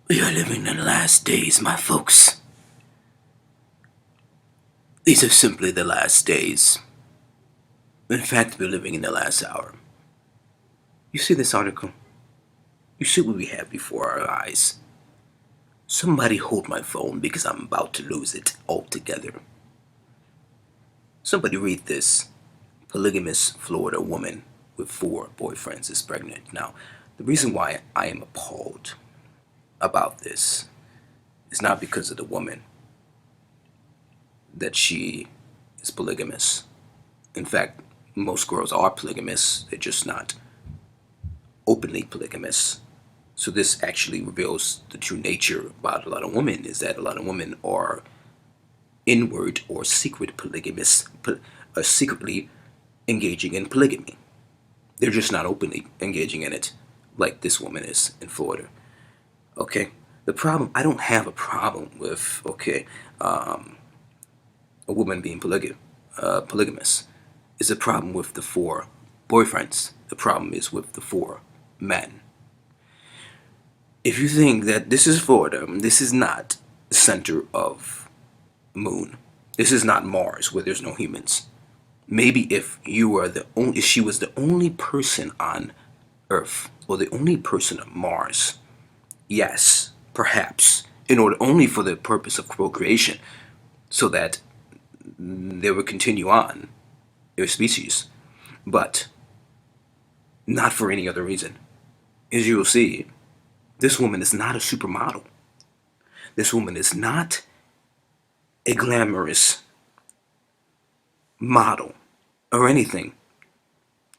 We are living in the last days, my folks. These are simply the last days. In fact, we're living in the last hour. You see this article? You see what we have before our eyes. Somebody hold my phone because I'm about to lose it altogether. Somebody read this. Polygamous Florida woman with 4 boyfriends is pregnant. Now, the reason why I am appalled about this is not because of the woman, that she is polygamous. In fact, most girls are polygamous, they're just not openly polygamous. So this actually reveals the true nature about a lot of women, is that a lot of women are inward or secret polygamous, are secretly engaging in polygamy. They're just not openly engaging in it like this woman is in Florida. Okay? The problem, I don't have a problem with, a woman being polygamous. It's a problem with the 4 boyfriends. The problem is with the 4 men. If you think that this is Florida, this is not the center of moon. This is not Mars where there's no humans. Maybe if she was the only person on Earth or the only person on Mars, yes, perhaps, in order only for the purpose of procreation, so that they would continue on their species, but not for any other reason. As you will see, this woman is not a supermodel. This woman is not a glamorous model or anything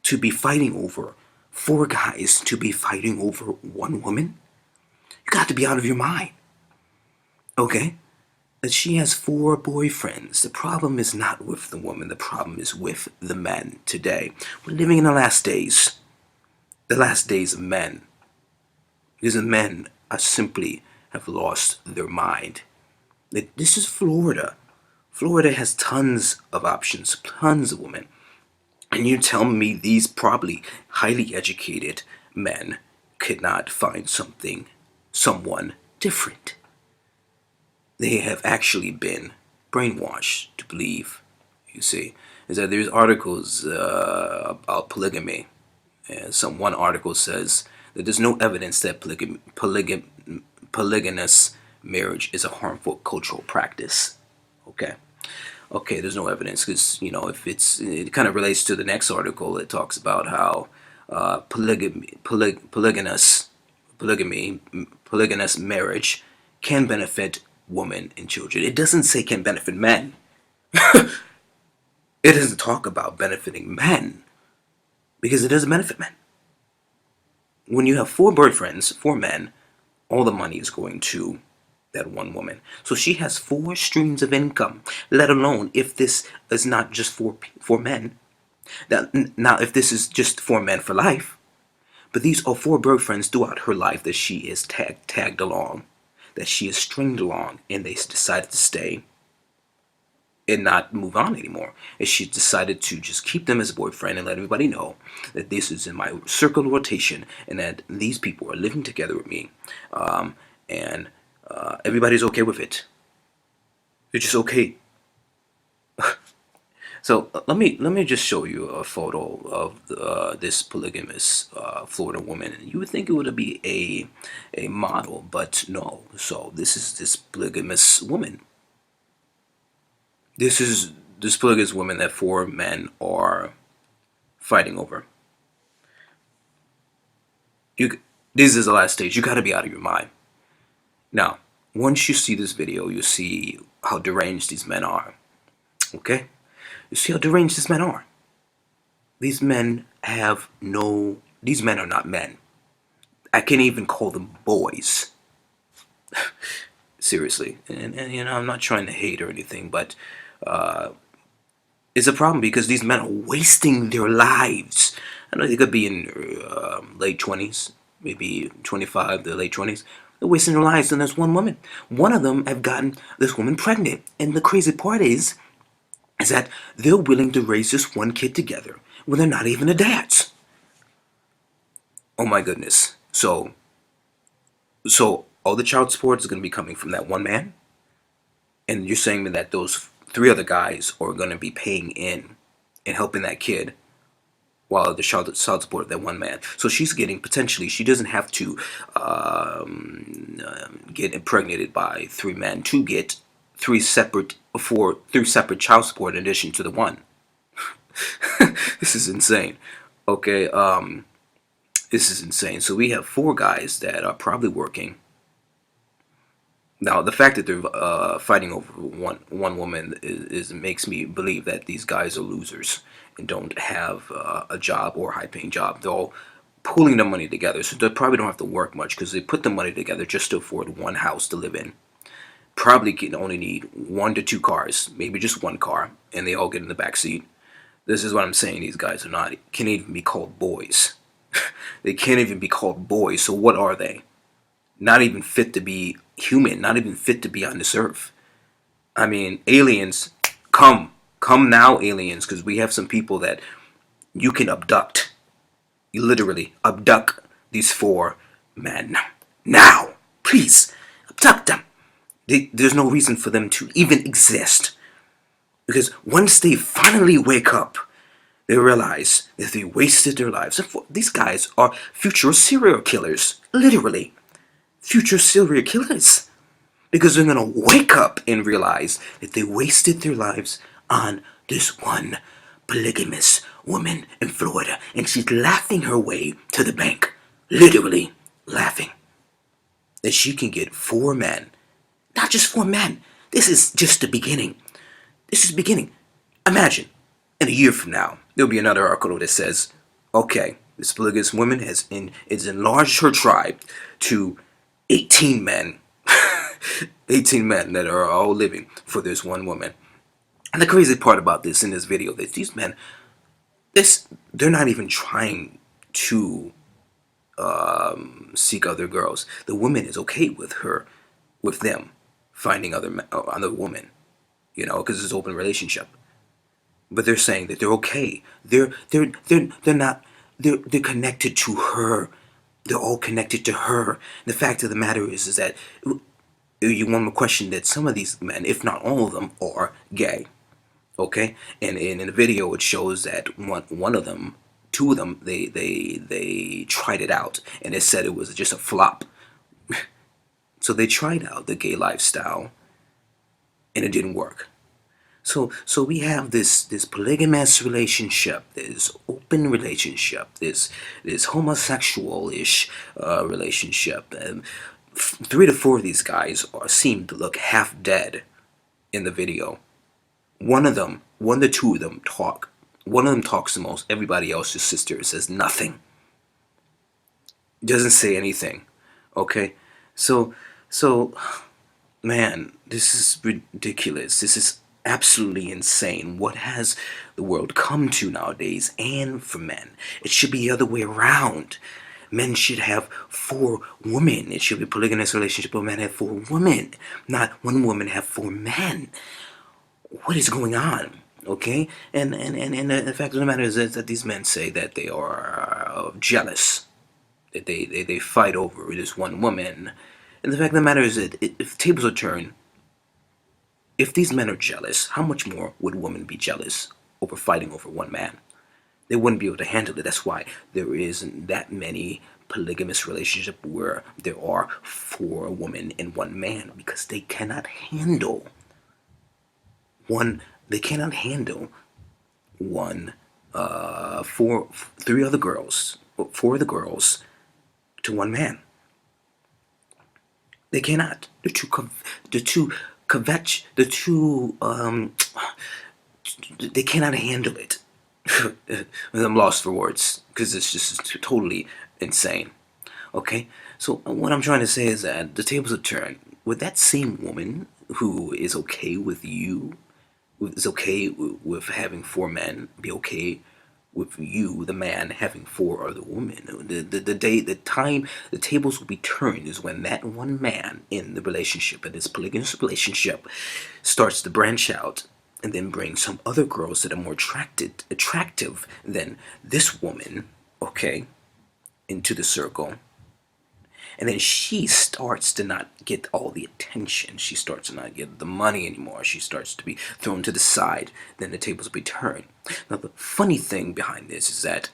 to be fighting over 4 guys, to be fighting over 1 woman. You got to be out of your mind. Okay? That she has 4 boyfriends. The problem is not with the woman, the problem is with the men today. We're living in the last days. The last days of men. Because the men are simply have lost their mind. This is Florida. Florida has tons of options, tons of women. And you tell me these probably highly educated men could not find someone different. They have actually been brainwashed to believe, you see, is that there's articles about polygamy. And one article says that there's no evidence that polygamous marriage is a harmful cultural practice. Okay, there's no evidence because, if it kind of relates to the next article. It talks about how polygamous marriage can benefit women and children. It doesn't say can benefit men. It doesn't talk about benefiting men because it doesn't benefit men. When you have 4 boyfriends, 4 men, all the money is going to that 1 woman. So she has 4 streams of income, let alone if this is not just for men. Now, if this is just 4 men for life, but these are 4 boyfriends throughout her life that she is tagged along, that she is stringed along, and they decided to stay and not move on anymore. And she decided to just keep them as a boyfriend and let everybody know that this is in my circle of rotation and that these people are living together with me, and everybody's okay with it. They're just okay. So let me just show you a photo of this polygamous Florida woman. You would think it would be a model, but no. So this is this polygamous woman. This is this polygamous woman that 4 men are fighting over. This is the last stage. You got to be out of your mind. Now, once you see this video, you see how deranged these men are. Okay? You see how deranged these men are. These men are not men. I can't even call them boys. Seriously. And I'm not trying to hate or anything, but it's a problem because these men are wasting their lives. I know they could be in late 20s, maybe 25, the late 20s. They're wasting their lives, and there's 1 woman. One of them have gotten this woman pregnant. And the crazy part is that they're willing to raise this 1 kid together when they're not even the dads. Oh my goodness. So all the child support is going to be coming from that one man, and you're saying that those three other guys are going to be paying in and helping that kid while the child support that one man. So she's getting, potentially, she doesn't have to get impregnated by three men to get three separate child support in addition to the one. This is insane. Okay, this is insane. So we have four guys that are probably working. Now, the fact that they're fighting over one woman is makes me believe that these guys are losers and don't have a job or a high-paying job. They're all pooling their money together, so they probably don't have to work much because they put the money together just to afford one house to live in. Probably can only need 1 to 2 cars, maybe just one car, and they all get in the back seat. This is what I'm saying. These guys can't even be called boys. They can't even be called boys. So what are they? Not even fit to be human. Not even fit to be on this earth. I mean, aliens, come now, aliens, because we have some people that you can abduct. You literally abduct these 4 men now. Please abduct them. There's no reason for them to even exist. Because once they finally wake up, they realize that they wasted their lives. These guys are future serial killers. Literally. Future serial killers. Because they're going to wake up and realize that they wasted their lives on this one polygamous woman in Florida. And she's laughing her way to the bank. Literally laughing. That she can get 4 men. Not just 4 men. This is just the beginning. This is the beginning. Imagine, in a year from now, there'll be another article that says, okay, this polygamous woman has enlarged her tribe to 18 men. 18 men that are all living for this one woman. And the crazy part about this in this video, that these men, they're not even trying to seek other girls. The woman is okay with them finding other women, because it's an open relationship. But they're saying that they're okay. They're not. They're connected to her. They're all connected to her. The fact of the matter is that you want to question that some of these men, if not all of them, are gay. Okay, and in the video it shows that one of them, 2 of them, they tried it out and it said it was just a flop. So they tried out the gay lifestyle and it didn't work. So we have this polygamous relationship, this open relationship, this homosexual-ish relationship. 3 to 4 of these guys seem to look half dead in the video. 1 to 2 of them talk. One of them talks the most. Everybody else just sits there and says nothing. Doesn't say anything. Okay? So, man, this is ridiculous. This is absolutely insane. What has the world come to nowadays? And for men, it should be the other way around. Men should have 4 women. It should be a polygamous relationship where men have 4 women, not 1 woman have 4 men. What is going on? Okay, and the fact of the matter is that these men say that they are jealous, that they fight over this one woman, and the fact of the matter is that if tables are turned, if these men are jealous, how much more would women be jealous over fighting over one man? They wouldn't be able to handle it. That's why there isn't that many polygamous relationships where there are 4 women and 1 man, because they cannot handle one. They cannot handle 3 other girls, 4 of the girls to 1 man. They cannot. They cannot handle it. I'm lost for words because it's just totally insane. Okay, so what I'm trying to say is that the tables are turned. Would that same woman who is okay with you, is okay with having 4 men, be okay with you, the man, having 4 other women? The tables will be turned is when that one man in the relationship, in this polygamous relationship, starts to branch out and then bring some other girls that are more attractive than this woman, okay, into the circle. And then she starts to not get all the attention. She starts to not get the money anymore. She starts to be thrown to the side. Then the tables will be turned. Now, the funny thing behind this is that,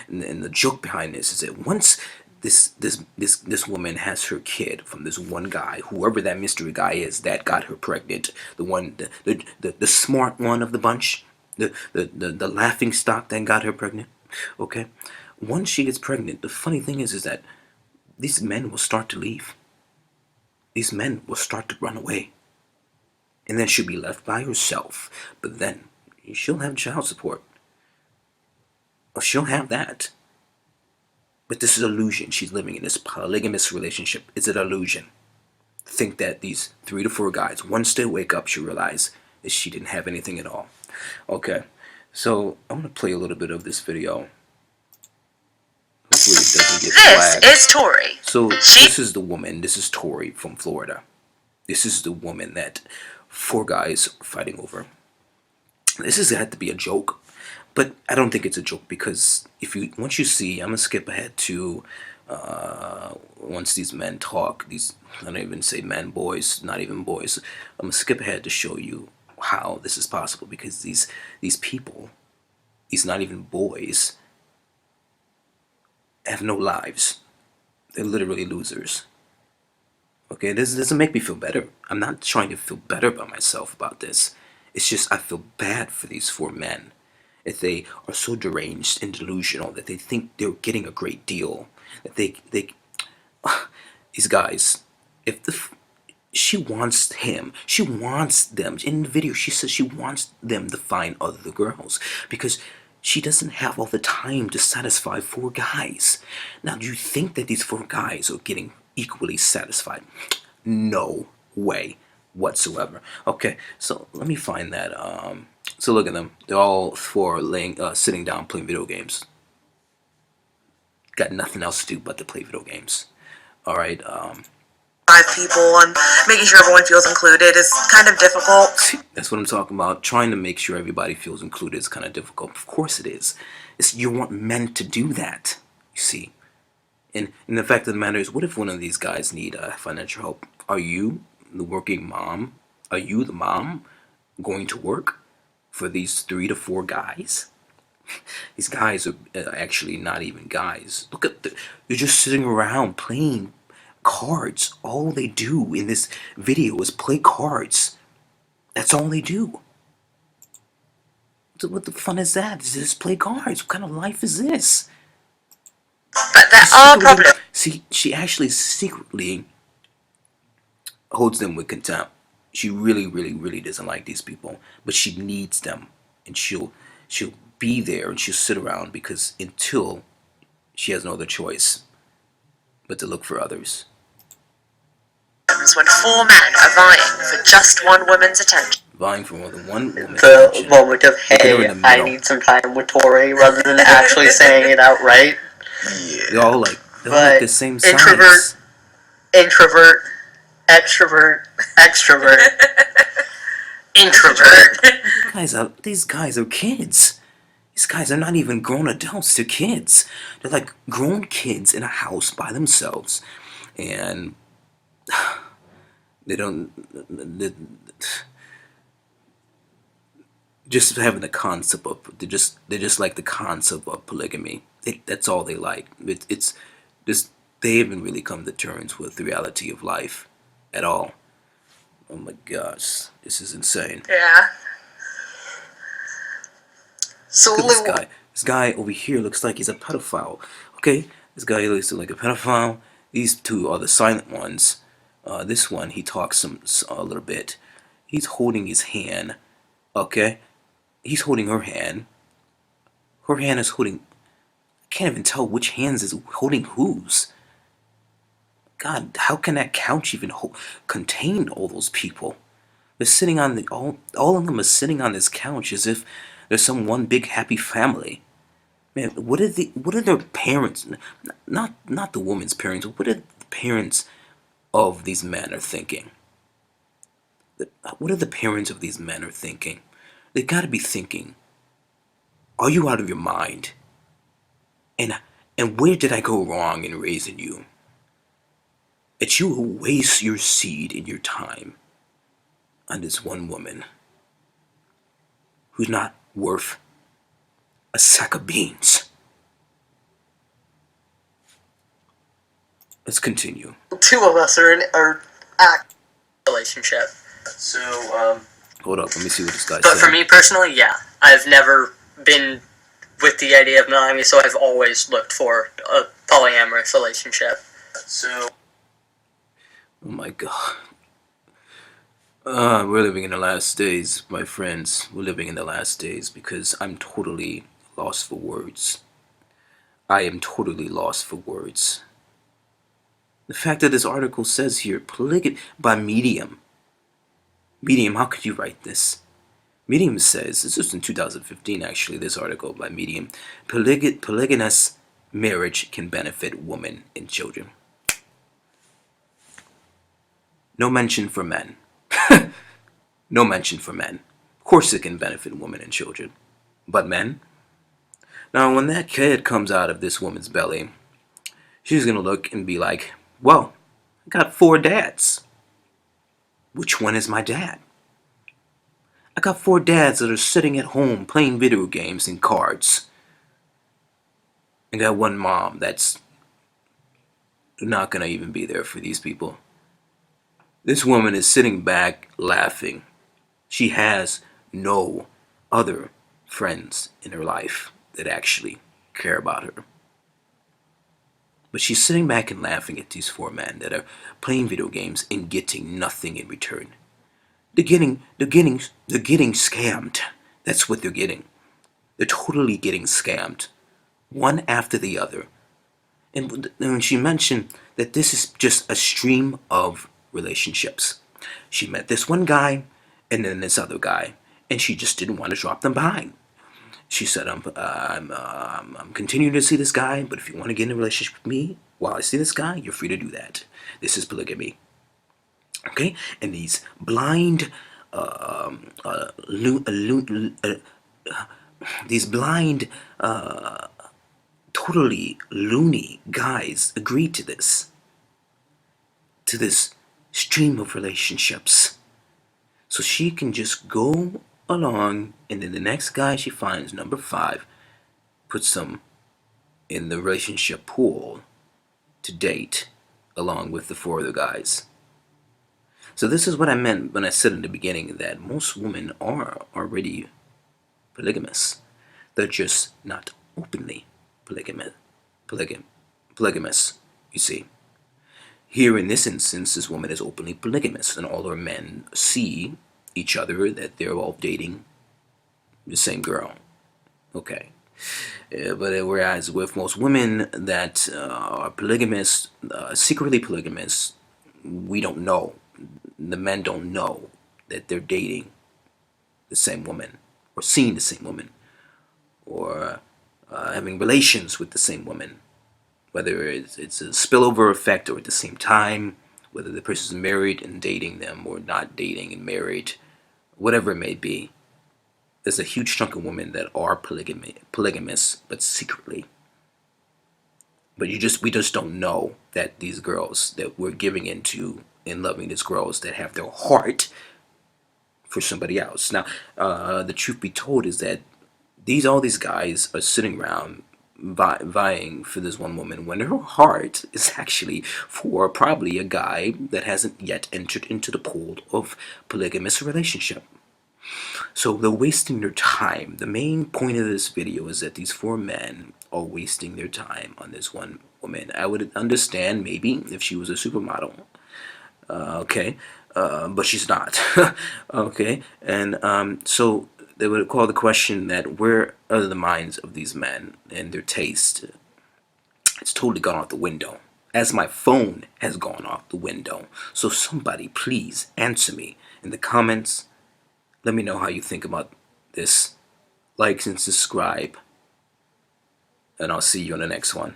and the joke behind this is that once this woman has her kid from this one guy, whoever that mystery guy is that got her pregnant, the one, the smart one of the bunch, the laughing stock that got her pregnant. Okay, once she gets pregnant, the funny thing is that these men will start to leave. These men will start to run away. And then she'll be left by herself. But then she'll have child support. Or she'll have that. But this is illusion. She's living in this polygamous relationship. It's an illusion. Think that these 3 to 4 guys, once they wake up, she'll realize that she didn't have anything at all. Okay, so I'm going to play a little bit of this video. Hopefully it doesn't get flagged. This is Tori. So this is the woman. This is Tori from Florida. This is the woman that 4 guys are fighting over. This has had to be a joke, but I don't think it's a joke, because once you see, I'm gonna skip ahead to once these men talk. I don't even say men, boys, not even boys. I'm gonna skip ahead to show you how this is possible, because these people, these not even boys, have no lives. They're literally losers. Okay, this doesn't make me feel better. I'm not trying to feel better about myself about this. It's just I feel bad for these 4 men. If they are so deranged and delusional that they think they're getting a great deal, that they these guys, she wants him, she wants them. In the video, she says she wants them to find other girls because she doesn't have all the time to satisfy 4 guys. Now, do you think that these 4 guys are getting equally satisfied? No way whatsoever. Okay, so let me find that. So look at them. They're all 4 sitting down playing video games. Got nothing else to do but to play video games. All right. 5 people and making sure everyone feels included is kind of difficult. That's what I'm talking about. Trying to make sure everybody feels included is kind of difficult. Of course it is. You weren't meant to do that, you see. And the fact of the matter is, what if one of these guys need financial help? Are you the working mom? Are you the mom going to work for these 3 to 4 guys? These guys are actually not even guys. Look at they're just sitting around playing cards. All they do in this video is play cards. That's all they do. What the fun is that? Is just play cards? What kind of life is this? But there are problems. See, she actually secretly holds them with contempt. She really, really, really doesn't like these people, but she needs them, and she'll be there and she'll sit around because until she has no other choice but to look for others. When 4 men are vying for just one woman's attention. Vying for more than one woman's the attention. moment of, hey, I need some time with Tori, rather than actually saying it outright. Yeah. They're all like the same size. Introvert, extrovert, extrovert, introvert. These guys are kids. These guys are not even grown adults. They're kids. They're like grown kids in a house by themselves, and they don't. Just having the concept of they just like the concept of polygamy. That's all they like. It's just they haven't really come to terms with the reality of life at all. Oh my gosh, this is insane. Yeah. So look at this guy over here looks like he's a pedophile. Okay, this guy looks like a pedophile. These 2 are the silent ones. This one, he talks a little bit. He's holding his hand. Okay, he's holding her hand. Her hand is holding. I can't even tell which hands is holding whose. God, how can that couch even contain all those people? They're sitting on all of them are sitting on this couch as if there's some one big happy family. Man, what are their parents? Not the woman's parents. What are the parents of these men are thinking? What are the parents of these men are thinking? They got to be thinking, are you out of your mind? And where did I go wrong in raising you? that you will waste your seed and your time on this one woman who's not worth a sack of beans. Let's continue. Two of us are in act relationship. So, Hold up, let me see what this guy's but saying. for me personally, yeah, I've never been with the idea of monogamy, so I've always looked for a polyamorous relationship. So, Oh my god. We're living in the last days, my friends. We're living in the last days because I'm totally lost for words. I am totally lost for words. The fact that this article says here, polygamy by Medium. Medium, how could you write this? Medium says, this is in 2015 actually, this article by Medium, polygamous marriage can benefit women and children. No mention for men. No mention for men. Of course it can benefit women and children. But men? Now when that kid comes out of this woman's belly, she's gonna look and be like, well, I got 4 dads. Which one is my dad? I got 4 dads that are sitting at home playing video games and cards. I got 1 mom that's not gonna even be there for these people. This woman is sitting back laughing. She has no other friends in her life that actually care about her. But she's sitting back and laughing at these 4 men that are playing video games and getting nothing in return. They're getting scammed. That's what they're getting. They're totally getting scammed, one after the other. And when she mentioned that this is just a stream of relationships, she met this one guy and then this other guy, and she just didn't want to drop them behind. She said, I'm continuing to see this guy, but if you want to get in a relationship with me while I see this guy, you're free to do that. This is polygamy. Okay? And these blind, totally loony guys agreed to this stream of relationships. So she can just go along, and then the next guy she finds, number 5, puts them in the relationship pool to date along with the 4 other guys. So this is what I meant when I said in the beginning that most women are already polygamous. They're just not openly polygamous, you see. Here in this instance, this woman is openly polygamous, and all her men see each other that they're all dating the same girl. Okay. But whereas with most women that are polygamous, secretly polygamous, we don't know. The men don't know that they're dating the same woman, or seeing the same woman, or having relations with the same woman. Whether it's a spillover effect or at the same time, whether the person's married and dating them or not dating and married, whatever it may be. There's a huge chunk of women that are polygamous, but secretly. But we just don't know that these girls that we're giving into and loving these girls that have their heart for somebody else. Now, the truth be told is that all these guys are sitting around vying for this one woman when her heart is actually for probably a guy that hasn't yet entered into the pool of polygamous relationship. So they're wasting their time. The main point of this video is that these 4 men are wasting their time on this one woman. I would understand maybe if she was a supermodel, okay, but she's not. Okay, and so they would call the question that where are the minds of these men and their taste? It's totally gone out the window, as my phone has gone off the window. So somebody please answer me in the comments. Let me know how you think about this. Like and subscribe, and I'll see you on the next one.